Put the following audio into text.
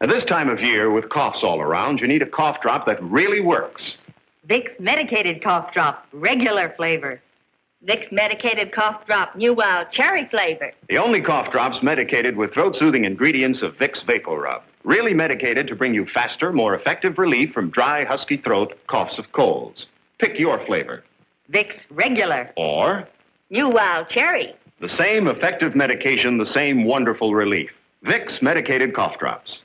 At this time of year, with coughs all around, you need a cough drop that really works. Vicks Medicated Cough Drop, regular flavor. Vicks Medicated Cough Drop, New Wild Cherry flavor. The only cough drops medicated with throat-soothing ingredients of Vicks Vapor Rub. Really medicated to bring you faster, more effective relief from dry, husky throat, coughs of colds. Pick your flavor. Vicks Regular. Or New Wild Cherry. the same effective medication, the same wonderful relief. Vicks Medicated Cough Drops.